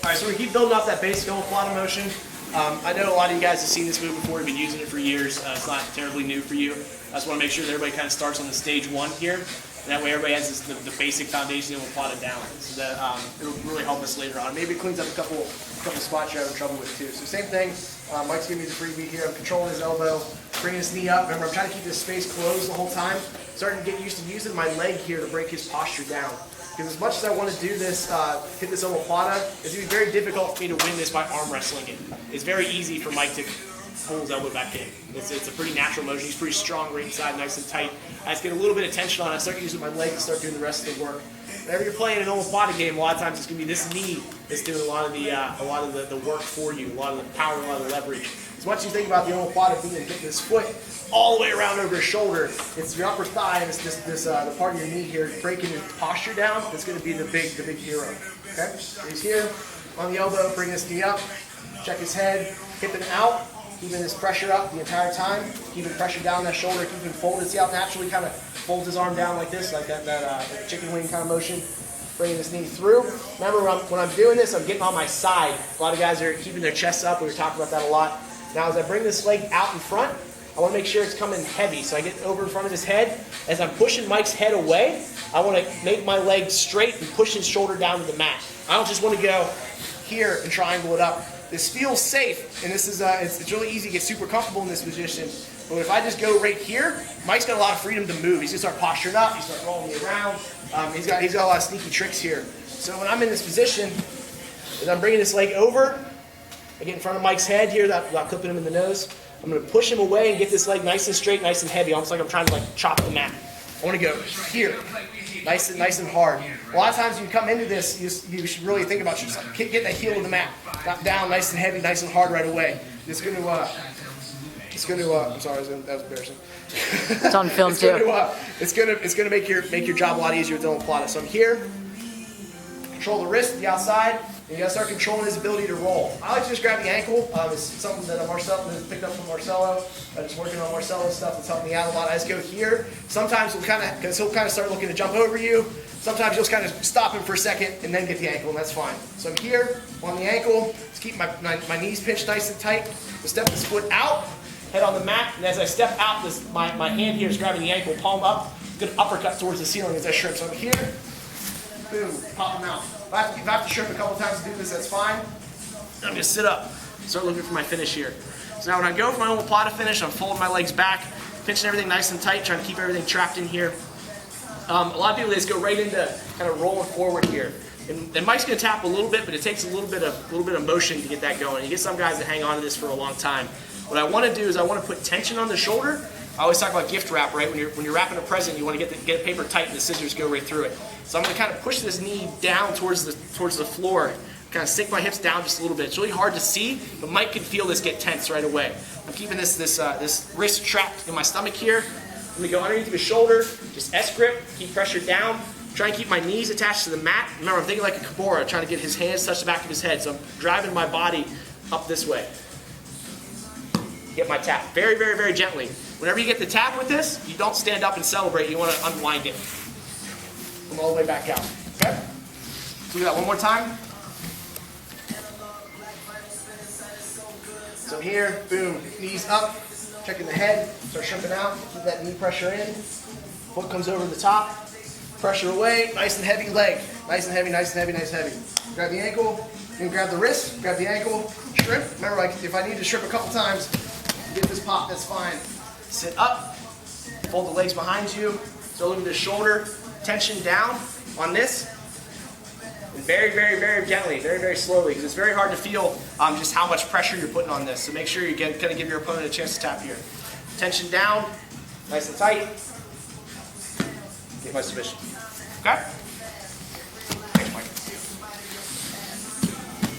All right, so we keep building up that basic omoplata motion. I know a lot of you guys have seen this move before. You've been using it for years. It's not terribly new for you. I just want to make sure that everybody kind of starts on the stage one here. And that way everybody has the basic foundation of omoplata down. So that it'll really help us later on. Maybe it cleans up a couple spots you're having trouble with too. So same thing. Mike's giving me the freebie here. I'm controlling his elbow, bringing his knee up. Remember, I'm trying to keep this space closed the whole time. Starting to get used to using my leg here to break his posture down. Because as much as I want to do this, hit this omoplata, it's going to be very difficult for me to win this by arm wrestling it. It's very easy for Mike to pull his elbow back in. It's a pretty natural motion. He's pretty strong right inside, nice and tight. I just get a little bit of tension on it. I start using my leg to start doing the rest of the work. Whenever you're playing an omoplata game, a lot of times it's going to be this knee that's doing a lot of the work for you, a lot of the power, a lot of the leverage. As much as you think about the omoplata being getting this foot all the way around over his shoulder, it's your upper thigh and it's the part of your knee here breaking your posture down. That's going to be the big hero. Okay, so he's here on the elbow, bring his knee up, check his head, hipping out, keeping this pressure up the entire time, keeping pressure down that shoulder, keeping folded. See how naturally kind of folds his arm down like this, like that chicken wing kind of motion. Bringing this knee through. Remember, when I'm doing this, I'm getting on my side. A lot of guys are keeping their chests up. We were talking about that a lot. Now, as I bring this leg out in front, I want to make sure it's coming heavy. So I get over in front of his head. As I'm pushing Mike's head away, I want to make my leg straight and push his shoulder down to the mat. I don't just want to go here and triangle it up. This feels safe, and this is it's really easy to get super comfortable in this position. But if I just go right here, Mike's got a lot of freedom to move. He's gonna start posturing up. He's start rolling me around. He's got a lot of sneaky tricks here. So when I'm in this position, as I'm bringing this leg over, I get in front of Mike's head here without clipping him in the nose. I'm gonna push him away and get this leg nice and straight, nice and heavy, almost like I'm trying to like chop the mat. I want to go here, nice and hard. A lot of times you come into this, you should really think about just like get that heel of the mat, not down, nice and heavy, nice and hard right away. I'm sorry, that was embarrassing. It's on film too. It's gonna make your job a lot easier with omoplata. So I'm here, control the wrist, the outside, and you gotta start controlling his ability to roll. I like to just grab the ankle. It's something that Marcelo picked up from Marcelo. Just working on Marcelo's stuff that's helping me out a lot. I just go here. Sometimes he'll kind of start looking to jump over you. Sometimes you'll just kind of stop him for a second and then get the ankle, and that's fine. So I'm here on the ankle. Just keep my knees pinched nice and tight. We'll step this foot out, head on the mat, and as I step out, my hand here is grabbing the ankle, palm up, good uppercut towards the ceiling as I shrimp. So I'm here, boom, pop them out. If I have to shrimp a couple times to do this, that's fine. I'm going to sit up, start looking for my finish here. So now when I go for my omoplata finish, I'm folding my legs back, pinching everything nice and tight, trying to keep everything trapped in here. A lot of people just go right into kind of rolling forward here. And Mike's going to tap a little bit, but it takes a little bit of motion to get that going. You get some guys that hang on to this for a long time. What I want to do is I want to put tension on the shoulder. I always talk about gift wrap, right? When you're wrapping a present, you want to get paper tight and the scissors go right through it. So I'm going to kind of push this knee down towards the floor, kind of sink my hips down just a little bit. It's really hard to see, but Mike can feel this get tense right away. I'm keeping this wrist trapped in my stomach here. I'm going to go underneath his shoulder, just S-grip, keep pressure down. Try and keep my knees attached to the mat. Remember, I'm thinking like a Kimura, trying to get his hands touch the back of his head. So I'm driving my body up this way. Get my tap very, very, very gently. Whenever you get the tap with this, you don't stand up and celebrate. You want to unwind it. Come all the way back out. Okay? So do that one more time. So here, boom, knees up, checking the head, start shrimping out, keep that knee pressure in. Foot comes over the top, pressure away, nice and heavy leg. Nice and heavy, nice and heavy, nice and heavy. Grab the ankle, and grab the wrist, grab the ankle, shrimp. Remember, like if I need to shrimp a couple times, get this pop, that's fine. Sit up, fold the legs behind you, start looking at the shoulder, tension down on this. And very, very, very gently, very, very slowly, because it's very hard to feel just how much pressure you're putting on this. So make sure you're going to give your opponent a chance to tap here. Tension down, nice and tight. Get my submission. Okay?